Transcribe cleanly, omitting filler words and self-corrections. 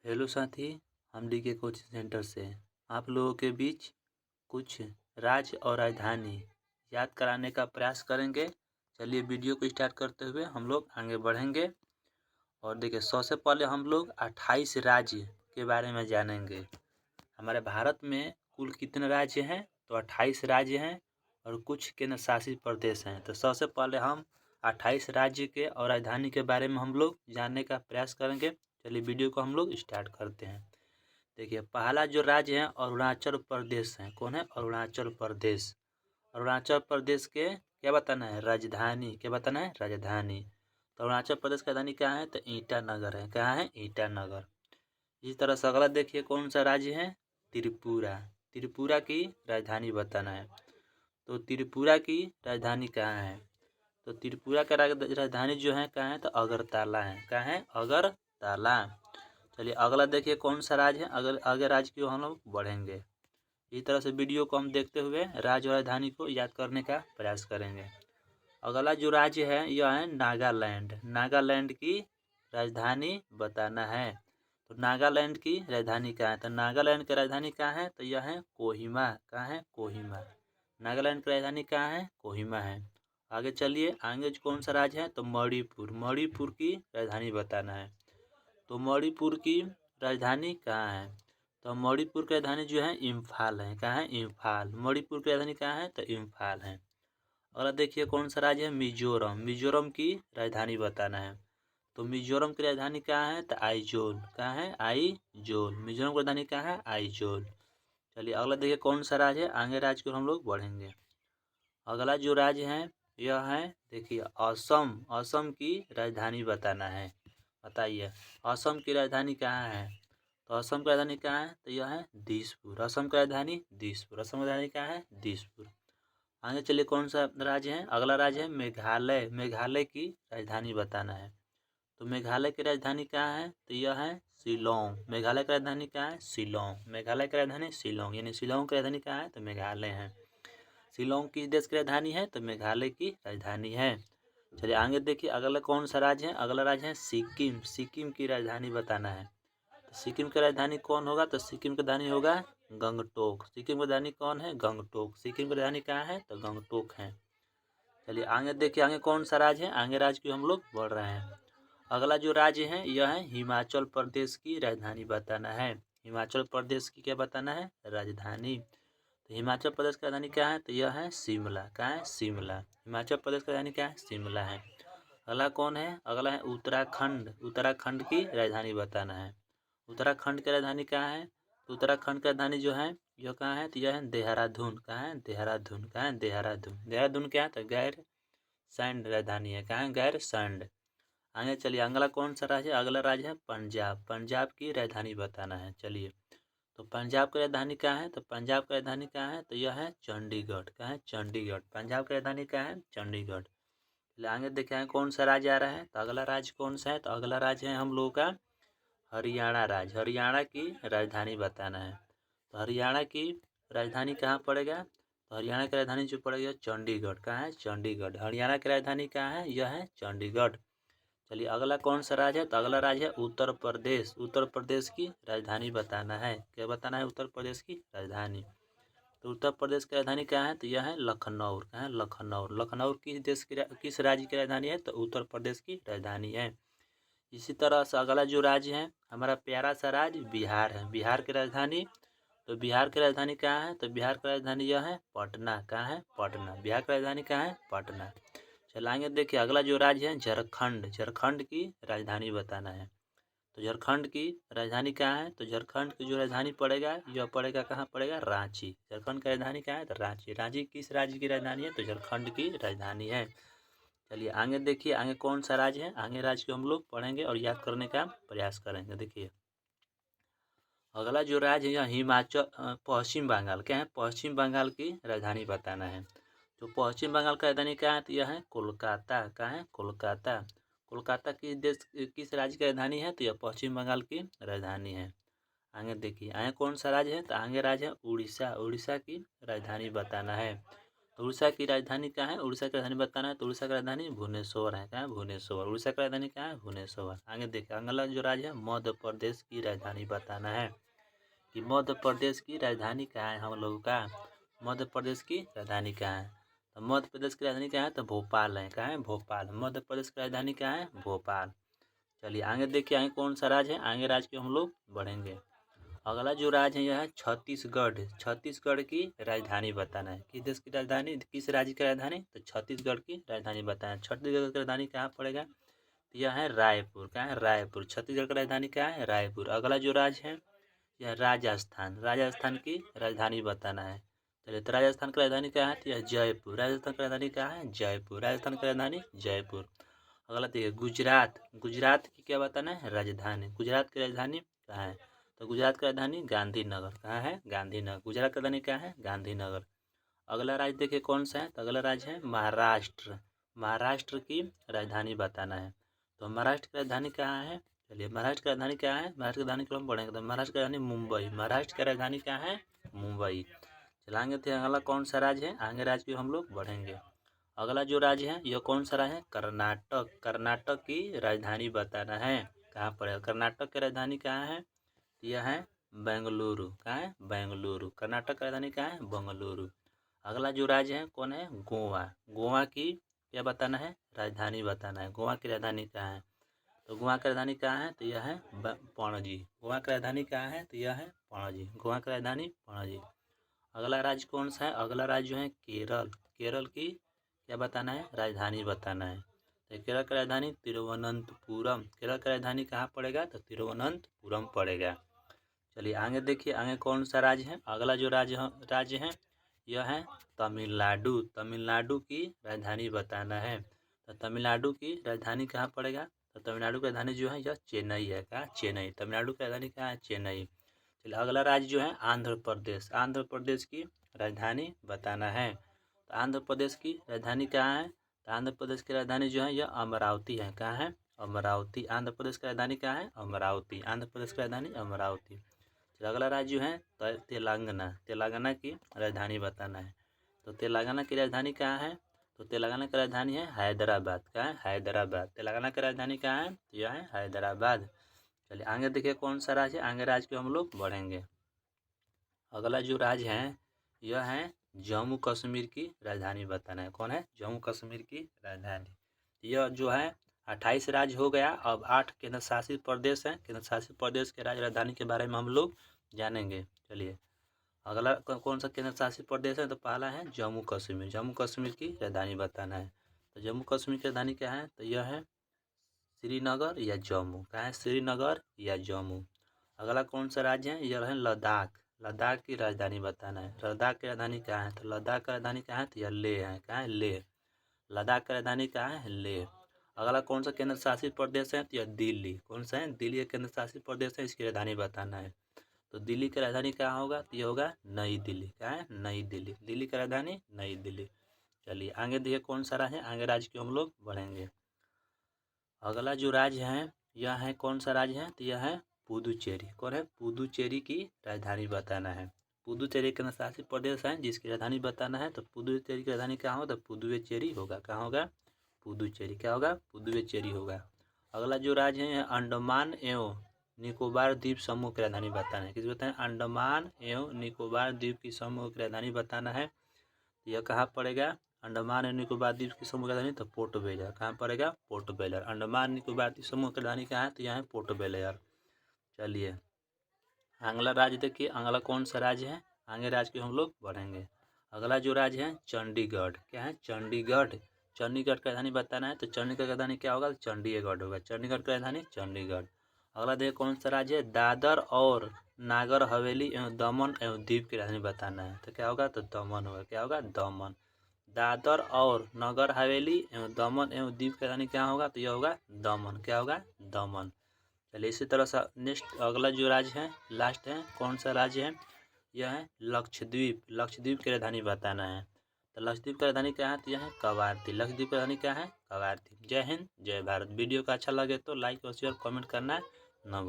Hello साथी, हम DK coaching centre से आप लोगों के बीच कुछ राज्य और राजधानी याद कराने का प्रयास करेंगे। चलिए वीडियो को स्टार्ट करते हुए हम लोग आगे बढ़ेंगे। और देखिए, सबसे पहले हम लोग 28 राज्य के बारे में जानेंगे। हमारे भारत में कुल कितने राज्य हैं? तो 28 राज्य हैं और कुछ केंद्र शासित प्रदेश हैं। तो सबसे पहले हम 28 राज्य के और राजधानी के बारे में हम लोग जानने का प्रयास करेंगे। चलिए वीडियो को हम लोग स्टार्ट करते हैं। देखिए, पहला जो राज्य है अरुणाचल प्रदेश है। कौन है? अरुणाचल प्रदेश। अरुणाचल प्रदेश के क्या बताना है? राजधानी। क्या बताना है? राजधानी। तो अरुणाचल प्रदेश की राजधानी क्या है? तो ईटानगर है। क्या है? ईटानगर। इसी तरह से अगला देखिए, कौन सा राज्य है? त्रिपुरा। त्रिपुरा की राजधानी बताना है। तो त्रिपुरा की राजधानी कहाँ है? तो त्रिपुरा का राजधानी जो है कहाँ है? तो अगरतला है। कहाँ है? अगरतला। चलिए अगला देखिए, कौन सा राज्य है? अगर आगे राज्य की हम लोग बढ़ेंगे। इस तरह से वीडियो को हम देखते हुए राज्य और राजधानी को याद करने का प्रयास करेंगे। अगला जो राज्य है यह है नागालैंड। नागालैंड की राजधानी बताना है। तो नागालैंड की राजधानी कहाँ है? तो नागालैंड की राजधानी कहाँ है? तो यह है कोहिमा। कहाँ है? कोहिमा। नागालैंड की राजधानी कहाँ है? कोहिमा है। आगे चलिए, आगे कौन सा राज्य है? तो मणिपुर। मणिपुर की राजधानी बताना है। तो मणिपुर की राजधानी कहाँ है? तो मणिपुर की राजधानी जो है इम्फाल है। कहाँ है? इम्फाल। मणिपुर की राजधानी कहाँ है? तो इम्फाल है। अगला देखिए, कौन सा राज्य है? मिजोरम। मिजोरम की राजधानी बताना है। तो मिजोरम की राजधानी कहाँ है? तो आइजोल। कहाँ है? आइजोल। मिजोरम की राजधानी कहाँ है? आइजोल। चलिए अगला देखिए, कौन सा राज्य है? आगे राज्य को हम लोग बढ़ेंगे। अगला जो राज्य है यह है, देखिए, असम। असम की राजधानी बताना है। बताइए, असम की राजधानी कहाँ है? तो असम की राजधानी कहाँ है? तो यह है दिसपुर। असम की राजधानी दिसपुर। असम की राजधानी कहाँ है? दिसपुर। आगे चलिए, कौन सा राज्य है? अगला राज्य है मेघालय। मेघालय की राजधानी बताना है। तो मेघालय की राजधानी कहाँ है? तो यह है शिलोंग। मेघालय की राजधानी कहाँ है? शिलोंग। मेघालय की राजधानी शिलोंग, यानी शिलोंग की राजधानी कहाँ है? तो मेघालय है। शिलोंग किस देश की राजधानी है? तो मेघालय की राजधानी है। चलिए आगे देखिए, अगला कौन सा राज्य है? अगला राज्य है सिक्किम। सिक्किम की राजधानी बताना है। तो सिक्किम की राजधानी कौन होगा? तो सिक्किम की राजधानी होगा गंगटोक। सिक्किम की राजधानी कौन है? गंगटोक। सिक्किम की राजधानी कहाँ है? तो गंगटोक है। चलिए आगे देखिए, आगे कौन सा राज्य है? आगे राज्य की हम लोग बढ़ रहे हैं। अगला जो राज्य है यह है हिमाचल प्रदेश की राजधानी बताना है। हिमाचल प्रदेश की क्या बताना है? राजधानी। तो हिमाचल प्रदेश की राजधानी क्या है? तो यह है शिमला। क्या है? शिमला। हिमाचल प्रदेश की राजधानी क्या है? शिमला है। अगला कौन है? अगला है उत्तराखंड। उत्तराखंड की राजधानी बताना है। उत्तराखंड की राजधानी कहाँ है? तो उत्तराखंड की राजधानी जो है यह कहाँ है? तो यह है देहरादून। कहाँ है? देहरादून। कहाँ है? देहरादून। देहरादून क्या है? तो गैर सैंड राजधानी है। कहाँ है? गैर सैंड। आगे चलिए, अगला कौन सा राज्य है? अगला राज्य है पंजाब। पंजाब की राजधानी बताना है। चलिए, तो पंजाब की राजधानी कहाँ है? तो पंजाब की राजधानी कहाँ है? तो यह है चंडीगढ़। कहाँ है? चंडीगढ़। पंजाब की राजधानी कहाँ है? चंडीगढ़। चलिए आगे देखें हैं कौन सा राज्य आ रहा है। तो अगला राज्य कौन सा है? तो अगला राज्य है हम लोगों का हरियाणा राज्य। हरियाणा की राजधानी बताना है। तो हरियाणा की राजधानी कहाँ पड़ेगा? तो हरियाणा की राजधानी जो पड़ेगा चंडीगढ़। कहाँ है? चंडीगढ़। हरियाणा की राजधानी कहाँ है? यह है चंडीगढ़। चलिए अगला कौन सा राज्य है? तो अगला राज्य है उत्तर प्रदेश। उत्तर प्रदेश की राजधानी बताना है। क्या बताना है? उत्तर प्रदेश की राजधानी। तो उत्तर प्रदेश की राजधानी क्या है? तो यह है लखनऊ। कहाँ है? लखनऊ। लखनऊ किस राज्य की राजधानी है? तो उत्तर प्रदेश की राजधानी है। इसी तरह से अगला जो राज्य है हमारा प्यारा सा राज्य बिहार है। बिहार की राजधानी, तो बिहार की राजधानी कहाँ है? तो बिहार की राजधानी यह है पटना। कहाँ है? पटना। बिहार की राजधानी कहाँ है? पटना। चलाएंगे, देखिए अगला जो राज्य है झारखंड। झारखंड की राजधानी बताना है। तो झारखंड की राजधानी कहाँ है? तो झारखंड की जो राजधानी पड़ेगा यह पड़ेगा कहाँ पड़ेगा? रांची। झारखंड की राजधानी कहाँ है? तो रांची। रांची किस राज्य की राजधानी है? तो झारखंड की राजधानी है। चलिए आगे देखिए, आगे कौन सा राज्य है? आगे राज्य को हम लोग पढ़ेंगे और याद करने का प्रयास करेंगे। देखिए अगला जो राज्य है हिमाचल पश्चिम बंगाल। क्या है? पश्चिम बंगाल की राजधानी बताना है। तो पश्चिम बंगाल की राजधानी क्या है? तो यह है कोलकाता। कहाँ है? कोलकाता। कोलकाता किस राज्य की राजधानी है? तो यह पश्चिम बंगाल की राजधानी है। आगे देखिए, आगे कौन सा राज्य है? तो आगे राज्य है उड़ीसा। उड़ीसा की राजधानी बताना है। तो उड़ीसा की राजधानी क्या है, उड़ीसा की राजधानी बताना है। तो उड़ीसा की राजधानी भुवनेश्वर है। क्या है, भुवनेश्वर। उड़ीसा की राजधानी क्या है, भुवनेश्वर। आगे देखिए अगला जो राज्य है मध्य प्रदेश की राजधानी बताना है कि मध्य प्रदेश की राजधानी क्या है हम लोगों का, मध्य प्रदेश की राजधानी क्या है। तो मध्य प्रदेश की राजधानी क्या है, तो भोपाल है। क्या है, भोपाल। मध्य प्रदेश की राजधानी क्या है, भोपाल। चलिए आगे देखिए आगे कौन सा राज्य है, आगे राज्य की हम लोग बढ़ेंगे। अगला जो राज्य है यह है छत्तीसगढ़। छत्तीसगढ़ की राजधानी बताना है। किस देश की राजधानी, किस राज्य की राजधानी, तो छत्तीसगढ़ की राजधानी बताना है। छत्तीसगढ़ की राजधानी कहाँ पड़ेगा, तो यह है रायपुर। क्या है, रायपुर। छत्तीसगढ़ की राजधानी क्या है, रायपुर। अगला जो राज्य है यह राजस्थान। राजस्थान की राजधानी बताना है। चलिए तो राजस्थान की राजधानी क्या है, तो यह जयपुर। राजस्थान की राजधानी क्या है, जयपुर। राजस्थान की राजधानी जयपुर। अगला देखिए गुजरात। गुजरात की क्या बताना है, राजधानी। गुजरात की राजधानी कहाँ है, तो गुजरात की राजधानी गांधीनगर। कहाँ है, गांधीनगर। गुजरात की राजधानी क्या है, गांधीनगर। अगला राज्य देखिए कौन सा है, तो अगला राज्य है महाराष्ट्र। महाराष्ट्र की राजधानी बताना है। तो महाराष्ट्र की राजधानी कहाँ है, चलिए महाराष्ट्र की राजधानी क्या है, महाराष्ट्र की राजधानी को हम पढ़ेंगे। तो महाराष्ट्र की राजधानी मुंबई। महाराष्ट्र की राजधानी क्या है, मुंबई। चलाएंगे थे अगला कौन सा राज्य है, आगे राज्य की हम लोग बढ़ेंगे। अगला जो राज्य है यह कौन सा राज्य है, कर्नाटक। कर्नाटक की राजधानी बताना है। कहाँ पर है, कर्नाटक की राजधानी कहाँ है, यह है बेंगलुरु। कहाँ है, बेंगलुरु। कर्नाटक की राजधानी क्या है, बेंगलुरु। अगला जो राज्य है कौन है, गोवा। गोवा की क्या बताना है, राजधानी बताना है। गोवा की राजधानी क्या है, तो गोवा की राजधानी क्या है, तो यह है पणजी। गोवा की राजधानी क्या है, तो यह है पणजी। गोवा की राजधानी पणजी। अगला राज्य कौन सा है, अगला राज्य जो है केरल। केरल की क्या बताना है, राजधानी बताना है। तो केरल की राजधानी तिरुवनंतपुरम। केरल की राजधानी कहाँ पड़ेगा, तो तिरुवनंतपुरम पड़ेगा। चलिए आगे देखिए आगे कौन सा राज्य है। अगला जो राज्य है यह है तमिलनाडु। तमिलनाडु की राजधानी बताना है। तो तमिलनाडु की राजधानी कहाँ पड़ेगा, तो तमिलनाडु की राजधानी जो है यह चेन्नई है। क्या, चेन्नई। तमिलनाडु की राजधानी क्या है, चेन्नई। चलिए अगला राज्य जो है आंध्र प्रदेश। आंध्र प्रदेश की राजधानी बताना है। तो आंध्र प्रदेश की राजधानी कहाँ है, तो आंध्र प्रदेश की राजधानी जो है यह अमरावती है। कहाँ है, अमरावती। आंध्र प्रदेश की राजधानी क्या है, अमरावती। आंध्र प्रदेश की राजधानी अमरावती। चलिए अगला राज्य है तेलंगाना। तेलंगाना की राजधानी बताना है। तो तेलंगाना की राजधानी कहाँ है, तो तेलंगाना की राजधानी है हैदराबाद। क्या है, हैदराबाद। तेलंगाना की राजधानी कहाँ है, तो यह है हैदराबाद। चलिए आगे देखिए कौन सा राज्य है, आगे राज्य को हम लोग बढ़ेंगे। अगला जो राज्य है यह है जम्मू कश्मीर की राजधानी बताना है। कौन है, जम्मू कश्मीर की राजधानी। यह जो है 28 राज्य हो गया। अब 8 केंद्र शासित प्रदेश हैं। केंद्र शासित प्रदेश के राजधानी के बारे में हम लोग जानेंगे। चलिए अगला कौन सा केंद्र शासित प्रदेश है, तो पहला है जम्मू कश्मीर। जम्मू कश्मीर की राजधानी बताना है। तो जम्मू कश्मीर की राजधानी क्या है, तो यह है श्रीनगर या जम्मू। क्या है, श्रीनगर या जम्मू। अगला कौन सा राज्य है, यह है लद्दाख। लद्दाख की राजधानी बताना है। लद्दाख की राजधानी क्या है, तो लद्दाख की राजधानी क्या है, तो यह लेह है। क्या है, लेह। लद्दाख की राजधानी क्या है, लेह। अगला कौन सा केंद्र शासित प्रदेश है, तो यह दिल्ली। कौन सा है, दिल्ली एक केंद्र शासित प्रदेश है, इसकी राजधानी बताना है। तो दिल्ली की राजधानी क्या होगा, तो यह होगा नई दिल्ली। क्या है, नई दिल्ली। दिल्ली की राजधानी नई दिल्ली। चलिए आगे देखिए कौन सा राज्य है, आगे राज्य की हम लोग बढ़ेंगे। अगला जो राज्य है यह है कौन सा राज्य है, तो यह है पुदुचेरी। कौन है, पुदुचेरी की राजधानी बताना है। पुदुचेरी केंद्र शासित प्रदेश है जिसकी राजधानी बताना है। तो पुदुचेरी की राजधानी क्या होगा, तो पुदुचेरी होगा। कहाँ होगा, पुदुचेरी। क्या होगा, पुदुचेरी होगा। अगला जो राज्य है अंडमान एवं निकोबार द्वीप समूह की राजधानी बताना है। किस बताएं, अंडमान एवं निकोबार द्वीप की समूह की राजधानी बताना है। यह कहाँ पड़ेगा, अंडमान एवं निकोबार द्वीप की समूह की राजधानी, तो पोर्ट ब्लेयर। कहाँ पड़ेगा, पोर्ट ब्लेयर। अंडमान निकोबार द्वीप समूह की राजधानी कहाँ है, तो यहाँ है पोर्ट ब्लेयर। चलिए अगला राज्य देखिए, अगला कौन सा राज्य है, आगे राज्य के हम लोग बढ़ेंगे। अगला जो राज्य है चंडीगढ़। क्या है, चंडीगढ़। चंडीगढ़ की राजधानी बताना है। तो चंडीगढ़ की राजधानी क्या होगा, चंडीगढ़ होगा। चंडीगढ़ की राजधानी चंडीगढ़। अगला देखिए कौन सा राज्य है, दादर और नागर हवेली एवं दमन एवं दीव की राजधानी बताना है। तो क्या होगा, तो दमन होगा। क्या होगा, दमन। दादर और नगर हवेली एवं दमन एवं दीव की राजधानी क्या होगा, तो यह होगा दमन। क्या होगा, दमन। चलिए इसी तरह से नेक्स्ट अगला जो राज्य है लास्ट है, कौन सा राज्य है, यह है लक्षद्वीप। लक्षद्वीप की राजधानी बताना है। तो लक्षद्वीप की राजधानी क्या है, तो यह है कवारती। लक्षद्वीप की राजधानी क्या है, कवारती। जय हिंद, जय भारत। वीडियो का अच्छा लगे तो लाइक और शेयर कमेंट करना न भूलें।